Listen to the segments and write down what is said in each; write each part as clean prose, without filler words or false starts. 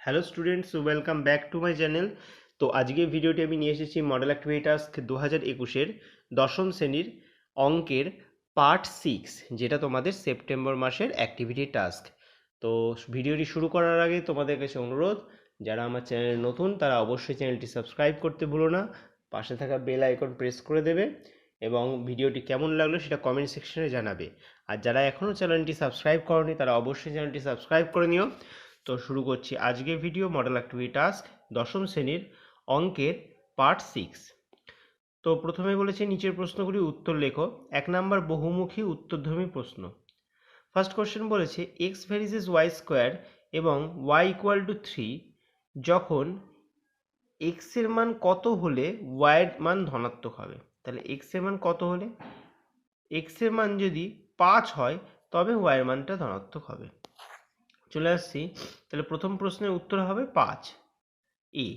Hello students, welcome back to my channel. তো আজকে ভিডিওটি আমি নিয়ে এসেছি মডেল অ্যাক্টিভিটি টাস্ক 2021-এর দশম শ্রেণীর অঙ্কের পার্ট 6, যেটা তোমাদের সেপ্টেম্বর মাসের অ্যাক্টিভিটি টাস্ক। তো ভিডিওটি শুরু করার আগে তোমাদের কাছে অনুরোধ, যারা আমার চ্যানেলে নতুন তারা অবশ্যই চ্যানেলটি সাবস্ক্রাইব করতে ভুলো না, পাশে থাকা বেল আইকন প্রেস করে দেবে এবং ভিডিওটি কেমন লাগলো সেটা কমেন্ট সেকশনে জানাবে। আর যারা এখনও চ্যানেলটি সাবস্ক্রাইব করনি তারা অবশ্যই চ্যানেলটি সাবস্ক্রাইব করে নিও। তো শুরু করছি আজকের ভিডিও মডেল অ্যাক্টিভিটি টাস্ক দশম শ্রেণীর অঙ্কের পার্ট 6। তো প্রথমে বলেছে নিচের প্রশ্নগুলি উত্তর লেখো। 1 নম্বর বহুমুখী উত্তরধর্মী প্রশ্ন। ফার্স্ট কোশ্চেন বলেছে এক্স ভ্যারিসেস ওয়াই স্কোয়ার এবং ওয়াই ইকুয়াল টু 3 যখন এক্স এর মান কত হলে ওয়াই এর মান ধনাত্মক হবে। তাহলে এক্স এর মান কত হলে, এক্স এর মান যদি 5 হয় তবে ওয়াই এর মানটা ধনাত্মক হবে। চলে আসছি, তাহলে প্রথম প্রশ্নের উত্তর হবে 5 এ।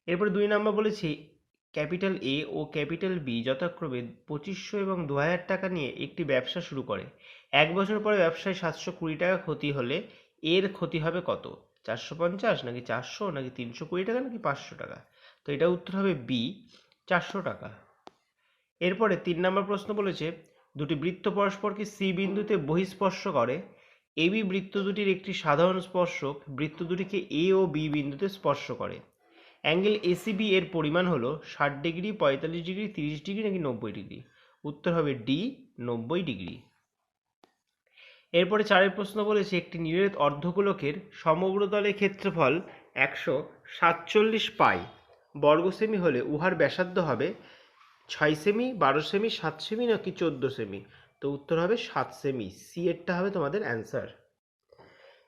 এরপরে 2 নম্বর বলেছি ক্যাপিটাল এ ও ক্যাপিটাল বি যথাক্রমে 2500 এবং 2000 টাকা নিয়ে একটি ব্যবসা শুরু করে। 1 বছর পরে ব্যবসায় 720 টাকা ক্ষতি হলে এর ক্ষতি হবে কত? 450 নাকি 400 নাকি 320 টাকা নাকি 500 টাকা? তো এটা উত্তর হবে বি, 400 টাকা। এরপরে 3 নম্বর প্রশ্ন বলেছে দুটি বৃত্ত পরস্পরকে সি বিন্দুতে বহিঃস্পর্শ করে। এবি বৃত্ত দুটির একটি সাধারণ স্পর্শক বৃত্ত দুটিকে এ ও বি বিন্দুতে স্পর্শ করে। অ্যাঙ্গেল এসিবি এর পরিমাণ হলো 60 ডিগ্রি, 45 ডিগ্রি, 30 ডিগ্রি নাকি 90 ডিগ্রি? উত্তর হবে ডি, 90 ডিগ্রি। এরপরে 4 প্রশ্ন বলেছে একটি নিরেট অর্ধগোলকের সমগ্র তলের ক্ষেত্রফল 147 পাই বর্গ সেমি হলে উহার ব্যাসার্ধ হবে 6 সেমি, 12 সেমি, 7 সেমি নাকি 14 সেমি? তো উত্তর হবে 7 সেমি, সি এরটা হবে তোমাদের অ্যান্সার।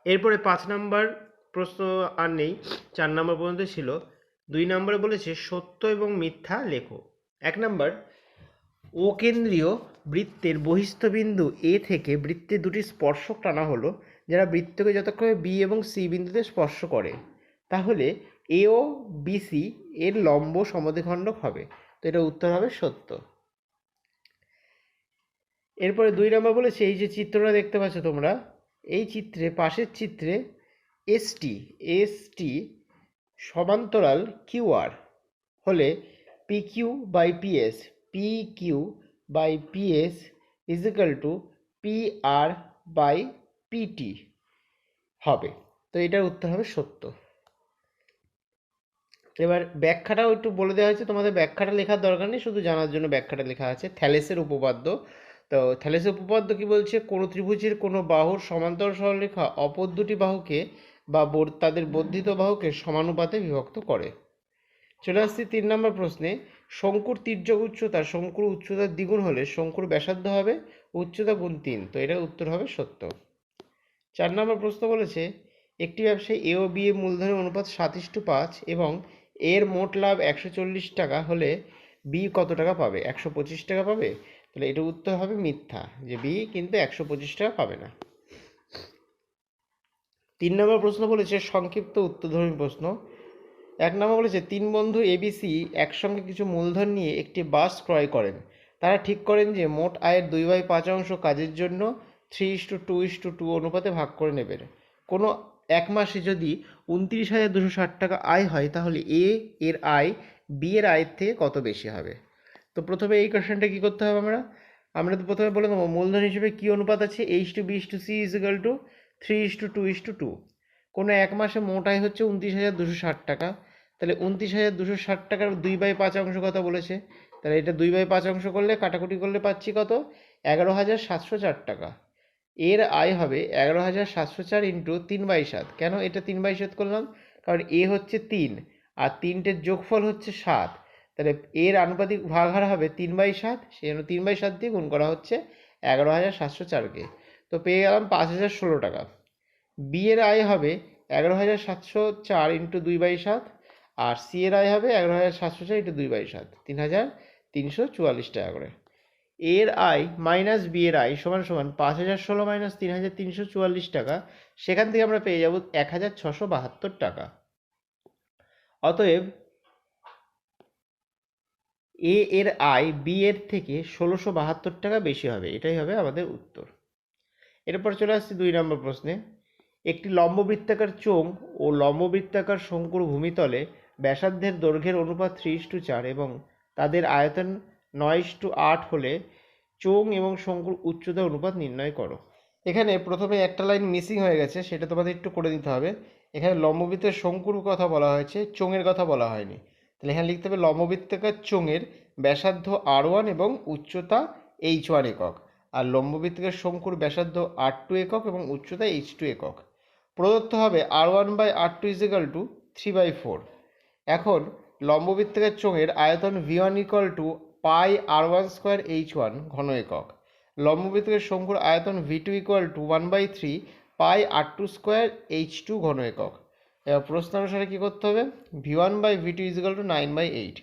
এরপরে 5 নাম্বার প্রশ্ন আর নেই, 4 নাম্বার পর্যন্ত ছিল। 2 নম্বরে বলেছে সত্য এবং মিথ্যা লেখো। 1 নাম্বার ও কেন্দ্রীয় বৃত্তের বহিস্থ বিন্দু এ থেকে বৃত্তের দুটি স্পর্শক টানা হলো যারা বৃত্তকে যথাক্রমে বি এবং সি বিন্দুতে স্পর্শ করে, তাহলে এ ও বিসি এর লম্ব সমদ্বিখণ্ডক হবে। তো এটা উত্তর হবে সত্য। এরপরে 2 নম্বর বলেছে এই যে চিত্রটা দেখতে পাচ্ছ তোমরা, এই চিত্রে পাশের চিত্রে এসটি সমান্তরাল কিউআর হলে P Q by PS, P Q by PS is equal to P R by PT হবে। তো এটার উত্তর হবে সত্য। এবার ব্যাখ্যাটাও একটু বলে দেওয়া হয়েছে, তোমাদের ব্যাখ্যাটা লেখার দরকার নেই, শুধু জানার জন্য ব্যাখ্যাটা লেখা আছে। থ্যালেসের উপপাদ্য। তো থ্যালেসের উপপাদ্য কি বলছে, কোনো ত্রিভুজের কোনো বাহুর সমান্তরাল সরলরেখা অপর দুটি বাহুকে বা তাদের বর্ধিত বাহুকে সমানুপাতে বিভক্ত করে। চলে আসছি 3 নম্বর প্রশ্নে। শঙ্কুর তির্যক উচ্চতা শঙ্কুর উচ্চতার দ্বিগুণ হলে শঙ্কুর ব্যাসার্ধ হবে উচ্চতা গুণ 3। তো এটার উত্তর হবে সত্য। 4 নম্বর প্রশ্ন বলেছে একটি ব্যবসায় এ ও বি এর মূলধনের অনুপাত 7:5 এবং এর মোট লাভ 140 টাকা হলে বি কত টাকা পাবে? 125 টাকা পাবে। তাহলে এটা উত্তর হবে মিথ্যা, যে বি কিন্তু 125 টাকা পাবে না। 3 নম্বর প্রশ্ন বলেছে সংক্ষিপ্ত উত্তরধর্মী প্রশ্ন। 1 নম্বর বলেছে 3 বন্ধু এবিসি একসঙ্গে কিছু মূলধন নিয়ে একটি বাস ক্রয় করেন। তারা ঠিক করেন যে মোট আয়ের 2/5 কাজের জন্য 3:2:2 অনুপাতে ভাগ করে নেবেন। কোনো এক মাসে যদি 29,260 টাকা আয় হয় তাহলে এ এর আয় বি এর আয়ের থেকে কত বেশি হবে? তো প্রথমে এই কোশ্চেনটা কী করতে হবে, আমরা তো প্রথমে বলে দেবো মূলধন হিসেবে কী অনুপাত আছে, H/B/C ইজ ইকাল টু 3:2:2। কোনো এক মাসে মোট আয় হচ্ছে 29,260 টাকা, তাহলে 29,260 টাকার 2/5 কথা বলেছে, তাহলে এটা 2/5 করলে কাটাকুটি করলে পাচ্ছি কত? 11,704 টাকা। এর আয় হবে 11,704 ইন্টু 3/7। কেন এটা 3/7 করলাম? কারণ এ হচ্ছে 3 আর 3টের যোগফল হচ্ছে 7, তাহলে এর আনুপাতিক ভাগহার হবে 3/7, সেই জন্য 3/7 দিয়ে গুণ করা হচ্ছে 11,704কে। তো পেয়ে গেলাম 5,016 টাকা। বি এর আয় হবে 11,704 ইন্টু 2/7 আর সি এর আয় হবে 11,704 ইন্টু 2/7, 3,344 টাকা করে। এর আয় মাইনাস বি এর আয় সমান সমান 5,016 মাইনাস 3,344 টাকা, সেখান থেকে আমরা পেয়ে যাব 1,672 টাকা। অতএব এ এর আয় বি এর থেকে 1,672 টাকা বেশি হবে, এটাই হবে আমাদের উত্তর। এরপর চলে আসছি 2 নম্বর প্রশ্নে। একটি লম্ববৃত্তাকার চোঙ ও লম্ববৃত্তাকার শঙ্কুর ভূমিতলে ব্যাসার্ধের দৈর্ঘ্যের অনুপাত 3:4 এবং তাদের আয়তন 9:8 হলে চোঙ এবং শঙ্কুর উচ্চতার অনুপাত নির্ণয় করো। এখানে প্রথমে একটা লাইন মিসিং হয়ে গেছে, সেটা তোমাদের একটু করে দিতে হবে। এখানে লম্ববৃত্তের শঙ্কুর কথা বলা হয়েছে, চোঙের কথা বলা হয়নি। তাহলে এখানে লিখতে হবে লম্ববৃত্তাকার চোঙের ব্যাসার্ধ r1 এবং উচ্চতা h1 একক, আর লম্ববৃত্তাকার শঙ্কুর ব্যাসার্ধ r2 একক এবং উচ্চতা h2 একক। প্রদত্ত হবে r1/r2 = 3/4। এখন লম্ববৃত্তাকার চোঙের আয়তন v1 = πr1² h1 ঘন একক, লম্ববৃত্তাকার শঙ্কুর আয়তন v2 = 1/3 πr2² h2 ঘন একক। এবার প্রশ্ন অনুসারে কী করতে হবে, v1/v2 = 9/8।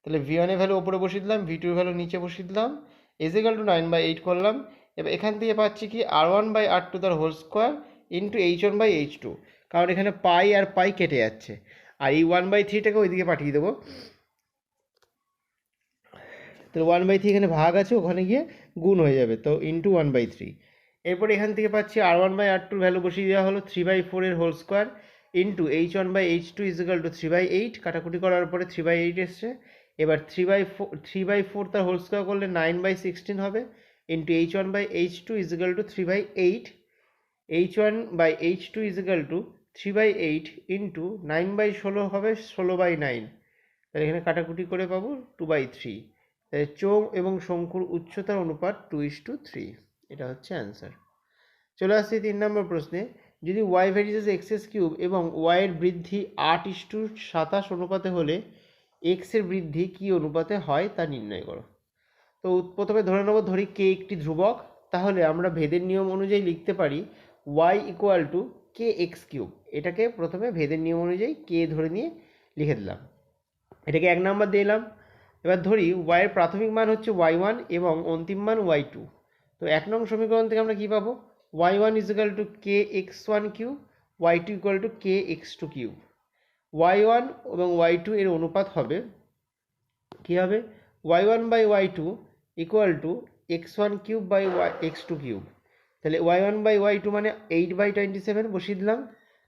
তাহলে v1 এর ভ্যালু ওপরে বসিয়ে দিলাম, v2 এর ভ্যালু নিচে বসিয়ে দিলাম, = 9/8 করলাম। এবার এখান থেকে পাচ্ছি কি r1/r2 তার হোল স্কোয়ার ইন্টু h1/h2, কারণ এখানে পাই আর পাই কেটে যাচ্ছে, আর এই 1/3টাকে ওইদিকে পাঠিয়ে দেবো। তাহলে 1/3 এখানে ভাগ আছে, ওখানে গিয়ে গুণ হয়ে যাবে, তো ইন্টু 1/3। এরপর এখান থেকে পাচ্ছি r1/r2 ভ্যালু বসিয়ে দেওয়া হলো 3/4 এর হোল স্কোয়ার ইন্টু h1/h2 = 3/8, কাটাকুটি করার পরে 3/8 এসছে। এবার 3/4 তার হোল স্কোয়ার করলে 9/16 হবে ইন্টু h1/h2 = 3/8, h1/h2 = 3/8 ইন্টু 9/16 হবে 16/9। তাহলে এখানে কাটাকুটি করে পাবো 2/3। তাহলে চোঙ এবং শঙ্কুর উচ্চতার অনুপাত 2:3। এটা হচ্ছে অ্যান্সার। চলে আসছি 3 নম্বর প্রশ্নে। যদি y ভ্যারিসেস x³ এবং y এর বৃদ্ধি 8:27 অনুপাতে হলে x এর বৃদ্ধি কী অনুপাতে হয় তা নির্ণয় করো। তো প্রথমে ধরে নেব, ধরি k একটি ধ্রুবক, তাহলে আমরা ভেদের নিয়ম অনুযায়ী লিখতে পারি y = kx³। এটাকে প্রথমে ভেদের নিয়ম অনুযায়ী k ধরে নিয়ে লিখে দিলাম, এটাকে 1 নম্বর দিলাম। এবার ধরি y এর প্রাথমিক মান হচ্ছে y1 এবং অন্তিম মান y2। তো 1 নং সমীকরণ থেকে আমরা কী পাবো, y1 = kx1³ y2 = kx2³। y1 এবং y2 এর অনুপাত হবে কী হবে, y1/y2 = x1³ তাহলে y1/y2 মানে 8/27 বসিয়ে দিলাম,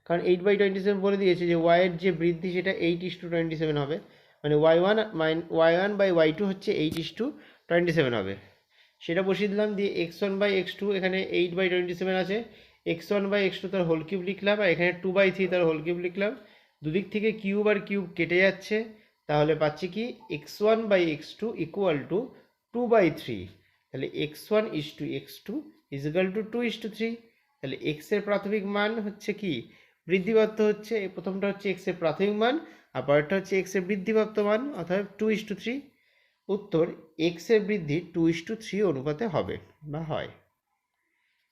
কারণ 8/27 বলে দিয়েছে যে y এর যে বৃদ্ধি সেটা 8:27 হবে, মানে y1/y2 হচ্ছে 8:27 হবে, সেটা বসিয়ে দিলাম। দিয়ে x1/x2 এখানে 8/27 আছে, x1/x2 তার হোল কিউব লিখলাম, আর এখানে 2/3 তার হোল কিউব লিখলাম। দুদিক থেকে কিউব আর কিউব কেটে যাচ্ছে, তাহলে পাচ্ছি কি x1/x2 = 2/3। তাহলে x1:x2 = 2:3। তাহলে x এর প্রাথমিক মান হচ্ছে কি বৃদ্ধিপ্রাপ্ত হচ্ছে, প্রথমটা হচ্ছে x এর প্রাথমিক মান আর পরেরটা হচ্ছে x এর বৃদ্ধিপ্রাপ্ত মান, অর্থাৎ 2:3। উত্তর x এর বৃদ্ধি 2:3 অনুপাতে হবে বা হয়।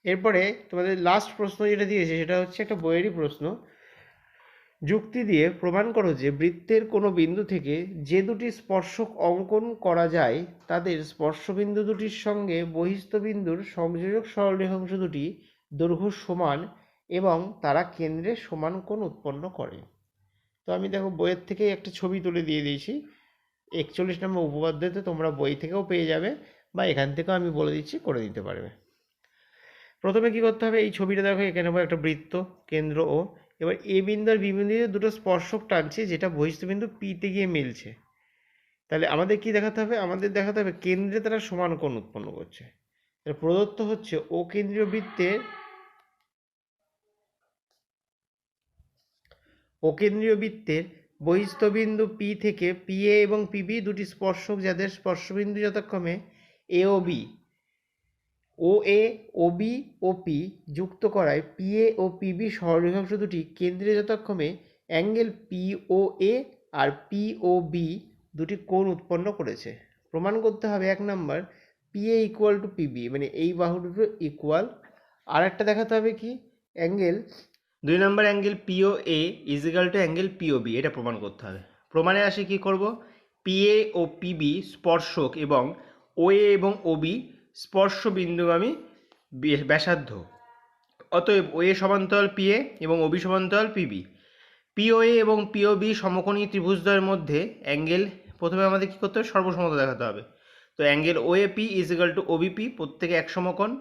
এরপরে তোমাদের লাস্ট প্রশ্ন যেটা দিয়েছে সেটা হচ্ছে একটা বইয়েরই প্রশ্ন। যুক্তি দিয়ে প্রমাণ করো যে বৃত্তের কোনো বিন্দু থেকে যে দুটি স্পর্শক অঙ্কন করা যায় তাদের স্পর্শবিন্দু দুটির সঙ্গে বহিস্থ বিন্দুর সংযোজক সরলরেখাংশ দুটি দৈর্ঘ্য সমান এবং তারা কেন্দ্রে সমান কোণ উৎপন্ন করে। তো আমি দেখো বইয়ের থেকে একটা ছবি তুলে দিয়ে দিয়েছি, 41 নম্বর উপপাদ্যতে তোমরা বই থেকেও পেয়ে যাবে বা এখান থেকেও আমি বলে দিচ্ছি, করে দিতে পারবে। প্রথমে কি করতে হবে, এই ছবিটা দেখো, এখানে একটা বৃত্ত কেন্দ্র ও, এবার এ বিন্দু আর বি বিন্দুতে দুটো স্পর্শক টানছে যেটা বহিস্থ বিন্দু পিতে গিয়ে মিলছে। তাহলে আমাদের কি দেখাতে হবে, আমাদের দেখাতে হবে কেন্দ্রে তারা সমান কোণ উৎপন্ন করছে। তাহলে প্রদত্ত হচ্ছে ও কেন্দ্রীয় বৃত্তের বহিস্থ বিন্দু পি থেকে পিএ এবং পিবি দুটি স্পর্শক যাদের স্পর্শবিন্দু যথাক্রমে এ ও বি, ও এ, ও বি ও পি যুক্ত করায় পিএ ও পিবি সরলরেখাংশ দুটি কেন্দ্রে যথাক্রমে অ্যাঙ্গেল পি ও এ আর পি ও বি দুটি কোণ উৎপন্ন করেছে। প্রমাণ করতে হবে 1 নম্বর পিএ = পিবি, মানে এই বাহু দুটো ইকুয়াল। আর একটা দেখাতে হবে কি অ্যাঙ্গেল 2 নম্বর অ্যাঙ্গেল পিও এ = অ্যাঙ্গেল পিও বি, এটা প্রমাণ করতে হবে। প্রমাণে আসে কি করব, পিএ ও পিবি স্পর্শক এবং ওএ এবং ওবি স্পর্শ বিন্দুগামী ব্যাসার্ধ, অতএব ওএ সমান্তরাল পিএ এবং ওবি সমান্তরাল পিবি। পিওএ এবং পিওবি সমকোণী ত্রিভুজদ্বয়ের মধ্যে অ্যাঙ্গেল, প্রথমে আমাদের কী করতে হবে, সর্বসমতা দেখাতে হবে। তো অ্যাঙ্গেল ওএপি = ওবিপি, প্রত্যেকে এক সমকোণ।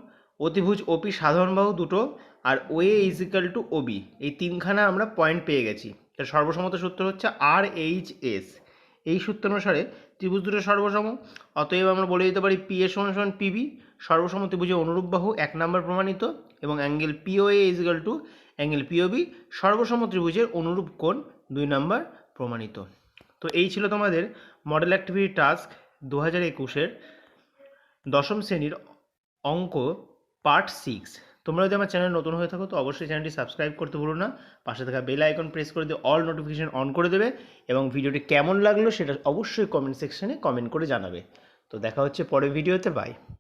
অতিভুজ ওপি সাধারণ বাহু দুটো আর OA is equal to OB, এই তিনখানা আমরা পয়েন্ট পেয়ে গেছি। এর সর্বসম্মত সূত্র হচ্ছে RHS। এই সূত্র অনুসারে ত্রিভুজ দুটো সর্বসম, অতএব আমরা বলে দিতে পারি পি এর সমান সমান পিবি, সর্বসম ত্রিভুজের অনুরূপ বাহু 1 নম্বর প্রমাণিত, এবং angle POA is equal to angle POB, সর্বসম ত্রিভুজের অনুরূপ কোণ 2 নম্বর প্রমাণিত। তো এই ছিল তোমাদের মডেল অ্যাক্টিভিটি টাস্ক 2021-এর দশম শ্রেণীর অঙ্ক পার্ট 6। তোমরা যদি আমার চ্যানেল নতুন হয়ে থাকো তো অবশ্যই চ্যানেলটি সাবস্ক্রাইব করতে ভুলো না, পাশে থাকা বেল আইকন প্রেস করে দিয়ে অল নোটিফিকেশন অন করে দেবে, এবং ভিডিওটি কেমন লাগলো সেটা অবশ্যই কমেন্ট সেকশনে কমেন্ট করে জানাবে। তো দেখা হচ্ছে পরের ভিডিওতে, বাই।